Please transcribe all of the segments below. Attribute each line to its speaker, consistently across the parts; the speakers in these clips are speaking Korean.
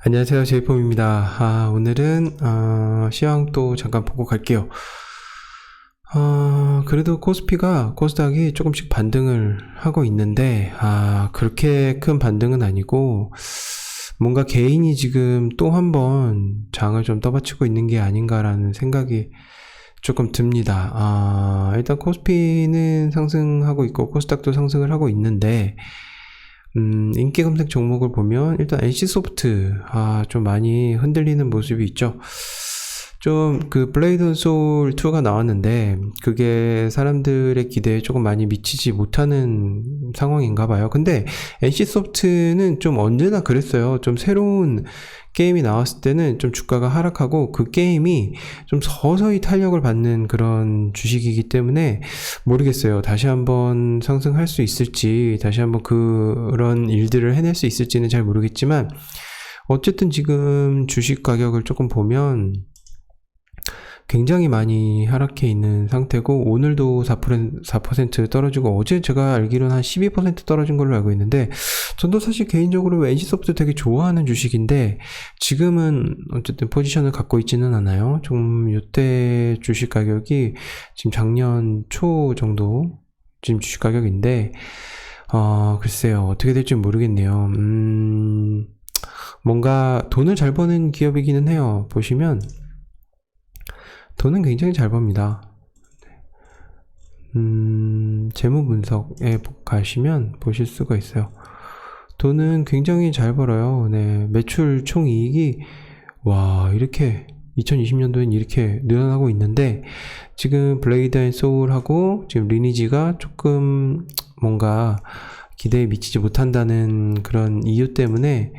Speaker 1: 안녕하세요, 제이폼입니다. 오늘은 시황 또 잠깐 보고 갈게요. 그래도 코스닥이 조금씩 반등을 하고 있는데 그렇게 큰 반등은 아니고 뭔가 개인이 지금 또 한 번 장을 좀 떠받치고 있는 게 아닌가라는 생각이 조금 듭니다. 일단 코스피는 상승하고 있고 코스닥도 상승을 하고 있는데 인기 검색 종목을 보면 일단 NC소프트 좀 많이 흔들리는 모습이 있죠. 좀 그 블레이드 소울 2가 나왔는데 그게 사람들의 기대에 조금 많이 미치지 못하는 상황인가 봐요. 근데 NC소프트는 좀 언제나 그랬어요. 좀 새로운 게임이 나왔을 때는 좀 주가가 하락하고 그 게임이 좀 서서히 탄력을 받는 그런 주식이기 때문에 모르겠어요. 다시 한번 상승할 수 있을지, 다시 한번 그런 일들을 해낼 수 있을지는 잘 모르겠지만 어쨌든 지금 주식 가격을 조금 보면 굉장히 많이 하락해 있는 상태고 오늘도 4% 떨어지고 어제 제가 알기로는 한 12% 떨어진 걸로 알고 있는데 저도 사실 개인적으로 NC소프트 되게 좋아하는 주식인데 지금은 어쨌든 포지션을 갖고 있지는 않아요. 좀 이때 주식 가격이 지금 작년 초 정도 지금 주식 가격인데 글쎄요 어떻게 될지 모르겠네요. 뭔가 돈을 잘 버는 기업이기는 해요. 보시면 돈은 굉장히 잘 법니다. 재무 분석에 가시면 보실 수가 있어요. 돈은 굉장히 잘 벌어요. 네, 매출 총이익이 이렇게 2020년도엔 이렇게 늘어나고 있는데 지금 블레이드 앤 소울하고 지금 리니지가 조금 뭔가 기대에 미치지 못한다는 그런 이유 때문에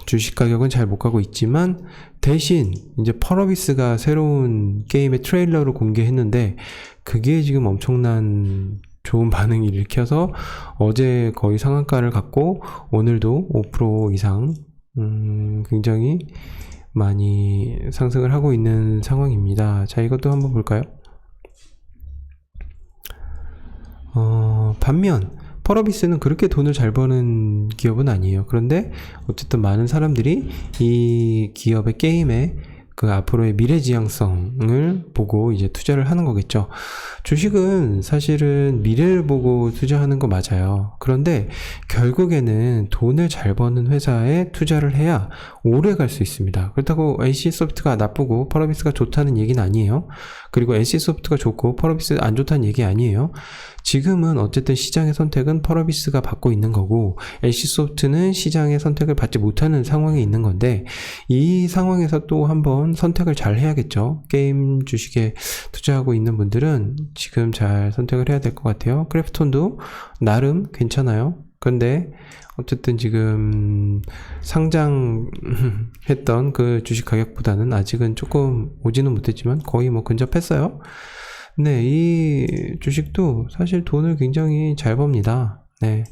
Speaker 1: 주식 가격은 잘 못 가고 있지만 대신 이제 펄어비스가 새로운 게임의 트레일러를 공개했는데 그게 지금 엄청난 좋은 반응을 일으켜서 어제 거의 상한가를 갔고 오늘도 5% 이상 굉장히 많이 상승을 하고 있는 상황입니다. 자, 이것도 한번 볼까요? 반면 펄어비스는 그렇게 돈을 잘 버는 기업은 아니에요. 그런데 어쨌든 많은 사람들이 이 기업의 게임에 그 앞으로의 미래지향성을 보고 이제 투자를 하는 거겠죠. 주식은 사실은 미래를 보고 투자하는 거 맞아요. 그런데 결국에는 돈을 잘 버는 회사에 투자를 해야 오래 갈 수 있습니다. 그렇다고 NC소프트가 나쁘고 펄어비스가 좋다는 얘기는 아니에요. 그리고 NC소프트가 좋고 펄어비스 안 좋다는 얘기 아니에요. 지금은 어쨌든 시장의 선택은 펄어비스가 받고 있는 거고 NC소프트는 시장의 선택을 받지 못하는 상황에 있는 건데 이 상황에서 또 한번 선택을 잘 해야겠죠. 게임 주식에 투자하고 있는 분들은 지금 잘 선택을 해야 될 것 같아요. 크래프톤도 나름 괜찮아요. 근데 어쨌든 지금 상장했던 그 주식 가격보다는 아직은 조금 오지는 못했지만 거의 뭐 근접했어요. 네, 이 주식도 사실 돈을 굉장히 잘 법니다. 네,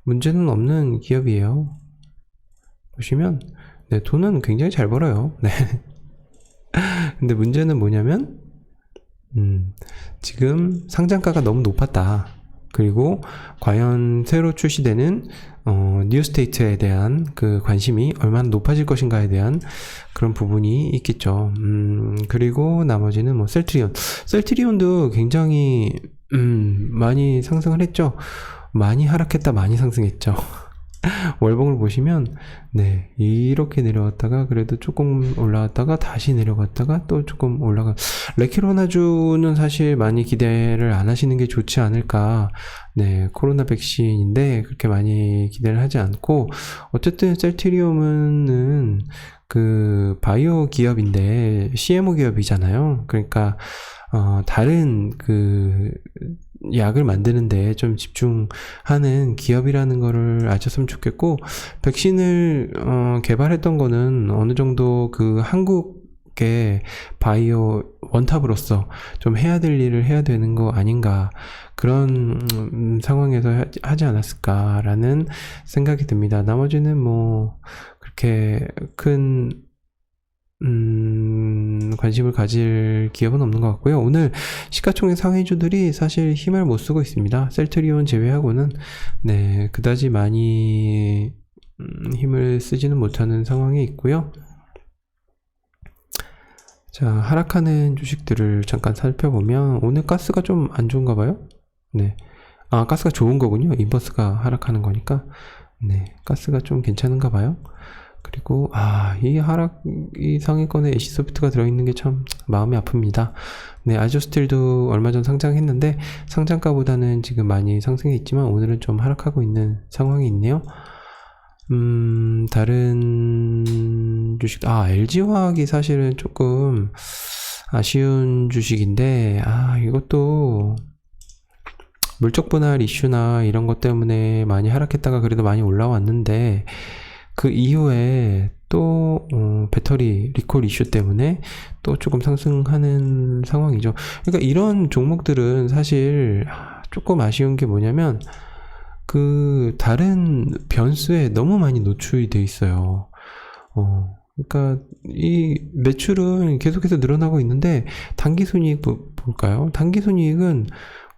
Speaker 1: 문제는 없는 기업이에요. 보시면, 네, 돈은 굉장히 잘 벌어요. 네. 근데 문제는 뭐냐면, 지금 상장가가 너무 높았다. 그리고 과연 새로 출시되는 뉴스테이트에 대한 그 관심이 얼마나 높아질 것인가에 대한 그런 부분이 있겠죠. 그리고 나머지는 뭐 셀트리온도 굉장히 많이 상승을 했죠. 많이 하락했다 많이 상승했죠. 월봉을 보시면 네 이렇게 내려왔다가 그래도 조금 올라왔다가 다시 내려갔다가 또 조금 올라가. 레키로나주는 사실 많이 기대를 안 하시는 게 좋지 않을까. 네, 코로나 백신인데 그렇게 많이 기대를 하지 않고 어쨌든 셀트리온은 그 바이오 기업인데 CMO 기업이잖아요. 그러니까 다른 그 약을 만드는데 좀 집중하는 기업이라는 거를 아셨으면 좋겠고 백신을 개발했던 거는 어느 정도 그 한국의 바이오 원탑으로서 좀 해야 될 일을 해야 되는 거 아닌가 그런 상황에서 하지 않았을까라는 생각이 듭니다. 나머지는 뭐 그렇게 큰 관심을 가질 기업은 없는 것 같고요. 오늘 시가총액 상위주들이 사실 힘을 못 쓰고 있습니다. 셀트리온 제외하고는 네 그다지 많이 힘을 쓰지는 못하는 상황에 있고요. 자, 하락하는 주식들을 잠깐 살펴보면 오늘 가스가 좀 안 좋은가 봐요. 네. 아, 가스가 좋은 거군요. 인버스가 하락하는 거니까. 네. 가스가 좀 괜찮은가 봐요. 그리고 이 상위권에 애쉬소프트가 들어있는 게 참 마음이 아픕니다. 네, 아조스틸도 얼마 전 상장했는데 상장가보다는 지금 많이 상승해 있지만 오늘은 좀 하락하고 있는 상황이 있네요. 다른 주식, LG화학이 사실은 조금 아쉬운 주식인데, 이것도 물적 분할 이슈나 이런 것 때문에 많이 하락했다가 그래도 많이 올라왔는데, 그 이후에 또 배터리 리콜 이슈 때문에 또 조금 상승하는 상황이죠. 그러니까 이런 종목들은 사실 조금 아쉬운 게 뭐냐면, 그 다른 변수에 너무 많이 노출이 돼 있어요. 그러니까 이 매출은 계속해서 늘어나고 있는데 단기순이익 볼까요? 단기순이익은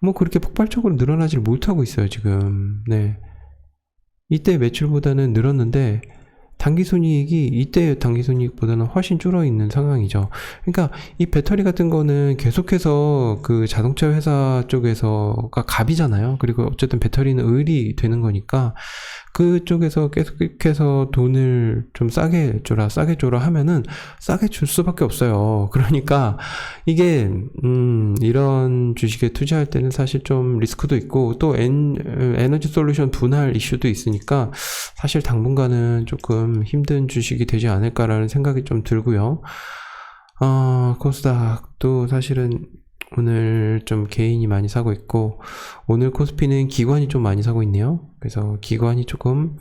Speaker 1: 뭐 그렇게 폭발적으로 늘어나질 못하고 있어요, 지금. 네. 이때 매출보다는 늘었는데 당기순이익이 이때 당기순이익보다는 훨씬 줄어 있는 상황이죠. 그러니까 이 배터리 같은 거는 계속해서 그 자동차 회사 쪽에서가 갑이잖아요. 그리고 어쨌든 배터리는 을이 되는 거니까 그쪽에서 계속해서 돈을 좀 싸게 줘라 하면은 싸게 줄 수밖에 없어요. 그러니까 이게 이런 주식에 투자할 때는 사실 좀 리스크도 있고 또 에너지 솔루션 분할 이슈도 있으니까 사실 당분간은 조금 힘든 주식이 되지 않을까라는 생각이 좀 들고요. 코스닥도 사실은 오늘 좀 개인이 많이 사고 있고 오늘 코스피는 기관이 좀 많이 사고 있네요. 그래서 기관이 조금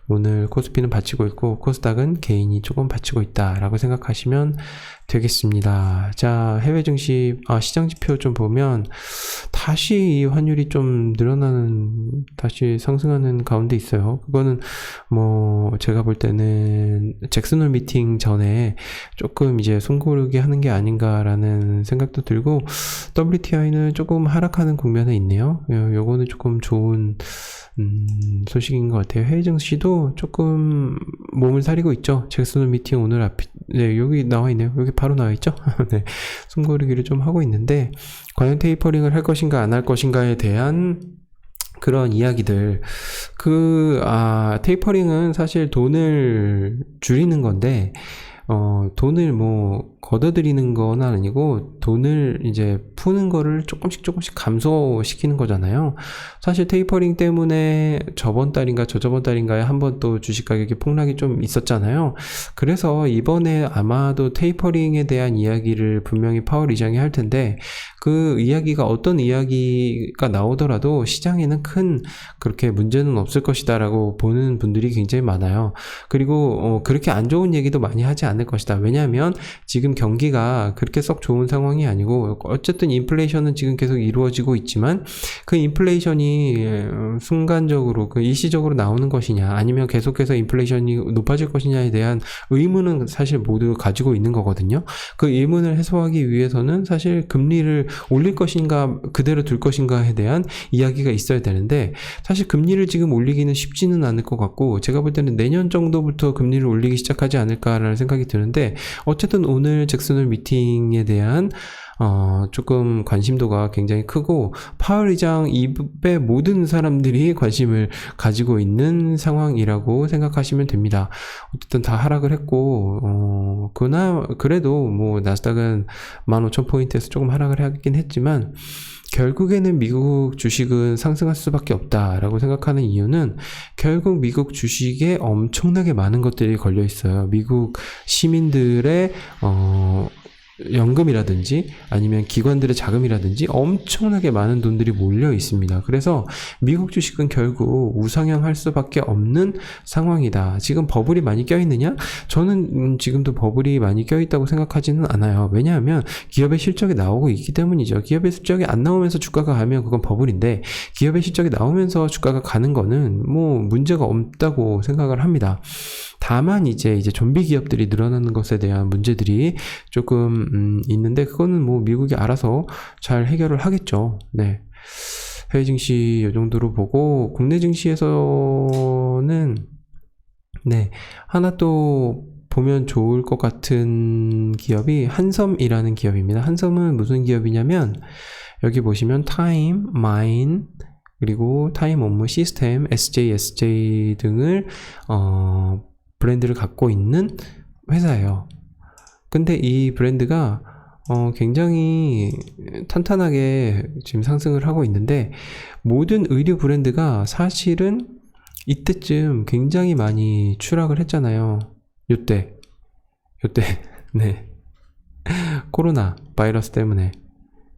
Speaker 1: 오늘 코스피는 받치고 있고 코스닥은 개인이 조금 받치고 있다라고 생각하시면 되겠습니다. 자, 해외 증시 시장 지표 좀 보면 다시 이 환율이 좀 다시 상승하는 가운데 있어요. 그거는 뭐 제가 볼 때는 잭슨홀 미팅 전에 조금 이제 숨고르게 하는 게 아닌가라는 생각도 들고 WTI는 조금 하락하는 국면에 있네요. 요거는 조금 좋은 소식인 것 같아요. 해외 증시도 조금 몸을 사리고 있죠. 잭슨홀 미팅 오늘 여기 나와 있네요. 여기 바로 나와 있죠. 네, 숨고르기를 좀 하고 있는데 과연 테이퍼링을 할 것인가 안 할 것인가에 대한 그런 이야기들. 테이퍼링은 사실 돈을 줄이는 건데 돈을 뭐 걷어들이는 건 아니고 돈을 이제 푸는 거를 조금씩 감소시키는 거잖아요. 사실 테이퍼링 때문에 저번 달인가 저저번 달인가에 한번 또 주식 가격이 폭락이 좀 있었잖아요. 그래서 이번에 아마도 테이퍼링에 대한 이야기를 분명히 파월 의장이 할 텐데 그 이야기가 어떤 이야기가 나오더라도 시장에는 큰 그렇게 문제는 없을 것이다 라고 보는 분들이 굉장히 많아요. 그리고 그렇게 안 좋은 얘기도 많이 하지 않을 것이다. 왜냐하면 지금 경기가 그렇게 썩 좋은 상황이 아니고 어쨌든 인플레이션은 지금 계속 이루어지고 있지만 그 인플레이션이 순간적으로 일시적으로 나오는 것이냐 아니면 계속해서 인플레이션이 높아질 것이냐에 대한 의문은 사실 모두 가지고 있는 거거든요. 그 의문을 해소하기 위해서는 사실 금리를 올릴 것인가 그대로 둘 것인가에 대한 이야기가 있어야 되는데 사실 금리를 지금 올리기는 쉽지는 않을 것 같고 제가 볼 때는 내년 정도부터 금리를 올리기 시작하지 않을까라는 생각이 드는데 어쨌든 오늘 잭슨홀 미팅에 대한 조금 관심도가 굉장히 크고 파월 의장 입에 모든 사람들이 관심을 가지고 있는 상황이라고 생각하시면 됩니다. 어쨌든 다 하락을 했고 그래도 뭐 나스닥은 15,000포인트에서 조금 하락을 하긴 했지만 결국에는 미국 주식은 상승할 수밖에 없다라고 생각하는 이유는 결국 미국 주식에 엄청나게 많은 것들이 걸려 있어요. 미국 시민들의 연금이라든지 아니면 기관들의 자금이라든지 엄청나게 많은 돈들이 몰려 있습니다. 그래서 미국 주식은 결국 우상향할 수밖에 없는 상황이다. 지금 버블이 많이 껴있느냐? 저는 지금도 버블이 많이 껴있다고 생각하지는 않아요. 왜냐하면 기업의 실적이 나오고 있기 때문이죠. 기업의 실적이 안 나오면서 주가가 가면 그건 버블인데 기업의 실적이 나오면서 주가가 가는 거는 뭐 문제가 없다고 생각을 합니다. 다만 이제 좀비 기업들이 늘어나는 것에 대한 문제들이 조금 있는데 그거는 뭐 미국이 알아서 잘 해결을 하겠죠. 네. 해외 증시 이 정도로 보고 국내 증시에서는 네, 하나 또 보면 좋을 것 같은 기업이 한섬이라는 기업입니다. 한섬은 무슨 기업이냐면 여기 보시면 타임, 마인, 그리고 타임 업무 시스템, SJ 등을 브랜드를 갖고 있는 회사예요. 근데 이 브랜드가 굉장히 탄탄하게 지금 상승을 하고 있는데, 모든 의류 브랜드가 사실은 이때쯤 굉장히 많이 추락을 했잖아요. 요때 네, 코로나 바이러스 때문에.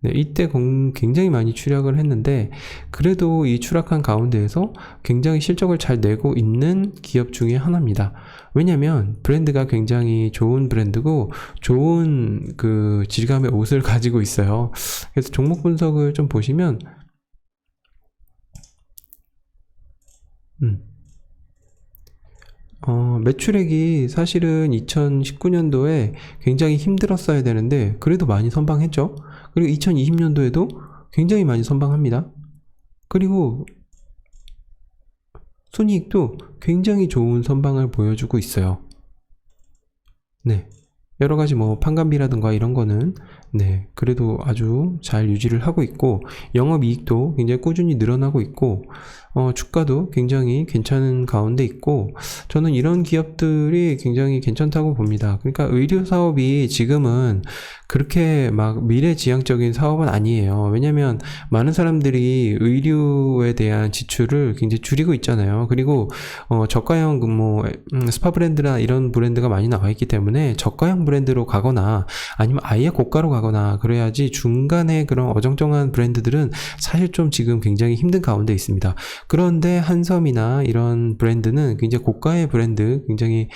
Speaker 1: 네, 이때 굉장히 많이 추락을 했는데, 그래도 이 추락한 가운데에서 굉장히 실적을 잘 내고 있는 기업 중에 하나입니다. 왜냐면 브랜드가 굉장히 좋은 브랜드고 좋은 그 질감의 옷을 가지고 있어요. 그래서 종목 분석을 좀 보시면 매출액이 사실은 2019년도에 굉장히 힘들었어야 되는데 그래도 많이 선방했죠. 그리고 2020년도에도 굉장히 많이 선방합니다. 그리고 순이익도 굉장히 좋은 선방을 보여주고 있어요. 네, 여러가지 뭐 판관비라든가 이런 거는 네, 그래도 아주 잘 유지를 하고 있고, 영업이익도 굉장히 꾸준히 늘어나고 있고, 주가도 굉장히 괜찮은 가운데 있고, 저는 이런 기업들이 굉장히 괜찮다고 봅니다. 그러니까 의류 사업이 지금은 그렇게 막 미래지향적인 사업은 아니에요. 왜냐면 많은 사람들이 의류에 대한 지출을 굉장히 줄이고 있잖아요. 그리고 저가형 뭐 스파 브랜드나 이런 브랜드가 많이 나와 있기 때문에 저가형 브랜드로 가거나 아니면 아예 고가로 가거나 그래야지, 중간에 그런 어정쩡한 브랜드들은 사실 좀 지금 굉장히 힘든 가운데 있습니다. 그런데 한섬이나 이런 브랜드는 굉장히 고가의 브랜드, 굉장히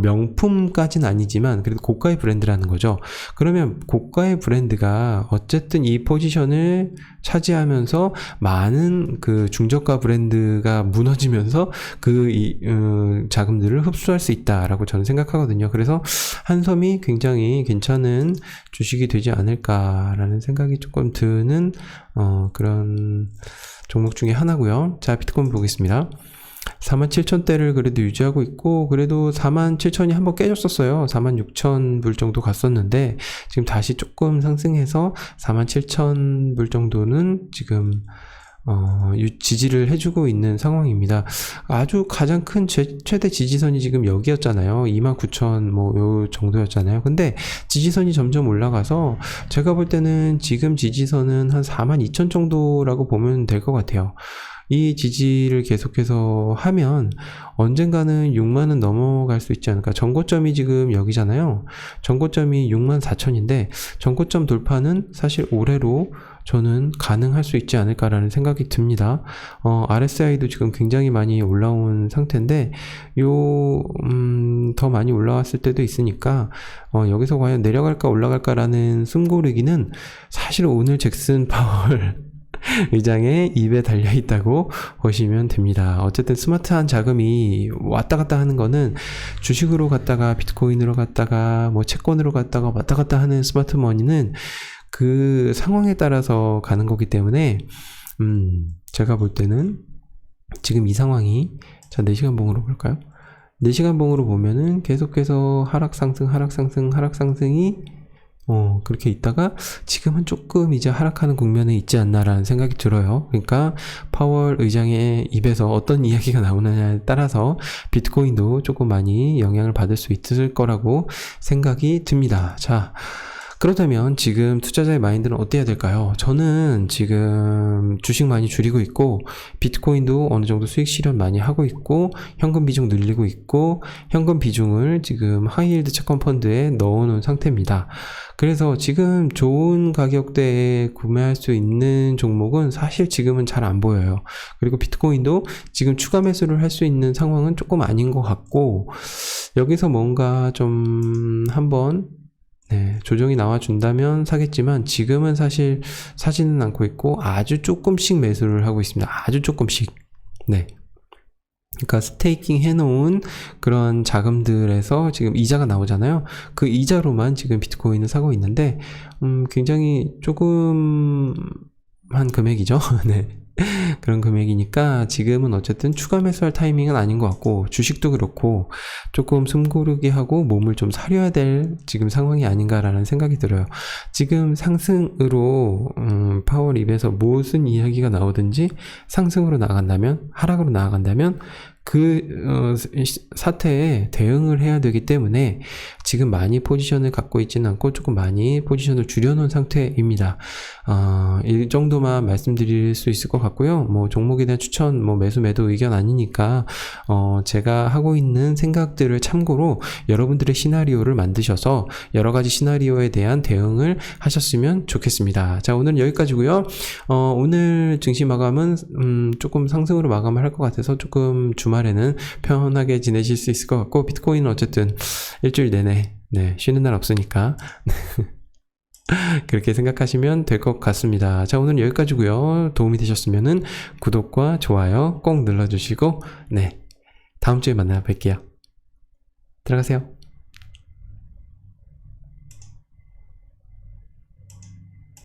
Speaker 1: 명품까지는 아니지만 그래도 고가의 브랜드라는 거죠. 그러면 고가의 브랜드가 어쨌든 이 포지션을 차지하면서 많은 그 중저가 브랜드가 무너지면서 그 자금들을 흡수할 수 있다라고 저는 생각하거든요. 그래서 한섬이 굉장히 괜찮은 주식이 되지 않을까라는 생각이 조금 드는 그런 종목 중에 하나고요. 자, 비트코인 보겠습니다. 47,000대를 그래도 유지하고 있고, 그래도 47,000이 한번 깨졌었어요. 46,000불 정도 갔었는데 지금 다시 조금 상승해서 47,000불 정도는 지금 지지를 해주고 있는 상황입니다. 아주 가장 큰 최대 지지선이 지금 여기였잖아요. 29,000 뭐 요 정도였잖아요. 근데 지지선이 점점 올라가서 제가 볼 때는 지금 지지선은 한 42,000 정도라고 보면 될 것 같아요. 이 지지를 계속해서 하면 언젠가는 6만은 넘어갈 수 있지 않을까. 전고점이 지금 여기잖아요. 전고점이 64,000인데 전고점 돌파는 사실 올해로 저는 가능할 수 있지 않을까라는 생각이 듭니다. RSI도 지금 굉장히 많이 올라온 상태인데 더 많이 올라왔을 때도 있으니까 여기서 과연 내려갈까 올라갈까라는 숨고르기는 사실 오늘 잭슨 파월 의장의 입에 달려있다고 보시면 됩니다. 어쨌든 스마트한 자금이 왔다 갔다 하는 거는, 주식으로 갔다가 비트코인으로 갔다가 뭐 채권으로 갔다가 왔다 갔다 하는 스마트 머니는 그 상황에 따라서 가는 거기 때문에 제가 볼 때는 지금 이 상황이, 자 4시간 봉으로 볼까요? 4시간 봉으로 보면은 계속해서 하락 상승이 그렇게 있다가 지금은 조금 이제 하락하는 국면에 있지 않나라는 생각이 들어요. 그러니까 파월 의장의 입에서 어떤 이야기가 나오느냐에 따라서 비트코인도 조금 많이 영향을 받을 수 있을 거라고 생각이 듭니다. 자, 그렇다면 지금 투자자의 마인드는 어때야 될까요? 저는 지금 주식 많이 줄이고 있고, 비트코인도 어느 정도 수익 실현 많이 하고 있고, 현금 비중 늘리고 있고, 현금 비중을 지금 하이힐드 채권 펀드에 넣어놓은 상태입니다. 그래서 지금 좋은 가격대에 구매할 수 있는 종목은 사실 지금은 잘 안 보여요. 그리고 비트코인도 지금 추가 매수를 할 수 있는 상황은 조금 아닌 것 같고, 여기서 뭔가 좀 한번 조정이 나와준다면 사겠지만 지금은 사실 사지는 않고 있고 아주 조금씩 매수를 하고 있습니다. 아주 조금씩. 네. 그러니까 스테이킹 해놓은 그런 자금들에서 지금 이자가 나오잖아요. 그 이자로만 지금 비트코인을 사고 있는데 굉장히 조금한 금액이죠. 네. 그런 금액이니까 지금은 어쨌든 추가 매수할 타이밍은 아닌 것 같고, 주식도 그렇고 조금 숨고르기 하고 몸을 좀 사려야 될 지금 상황이 아닌가라는 생각이 들어요. 지금 상승으로 파월 입에서 무슨 이야기가 나오든지 상승으로 나간다면, 하락으로 나간다면 사태에 대응을 해야 되기 때문에 지금 많이 포지션을 갖고 있지는 않고 조금 많이 포지션을 줄여놓은 상태입니다. 이 정도만 말씀드릴 수 있을 것 같고요. 뭐 종목에 대한 추천, 뭐 매수 매도 의견 아니니까 제가 하고 있는 생각들을 참고로 여러분들의 시나리오를 만드셔서 여러 가지 시나리오에 대한 대응을 하셨으면 좋겠습니다. 자, 오늘은 여기까지고요. 오늘 증시 마감은 조금 상승으로 마감을 할 것 같아서 조금 주말에는 편하게 지내실 수 있을 것 같고, 비트코인은 어쨌든 일주일 내내 쉬는 날 없으니까 그렇게 생각하시면 될 것 같습니다. 자, 오늘 여기까지고요. 도움이 되셨으면은 구독과 좋아요 꼭 눌러주시고, 다음 주에 만나 뵐게요. 들어가세요.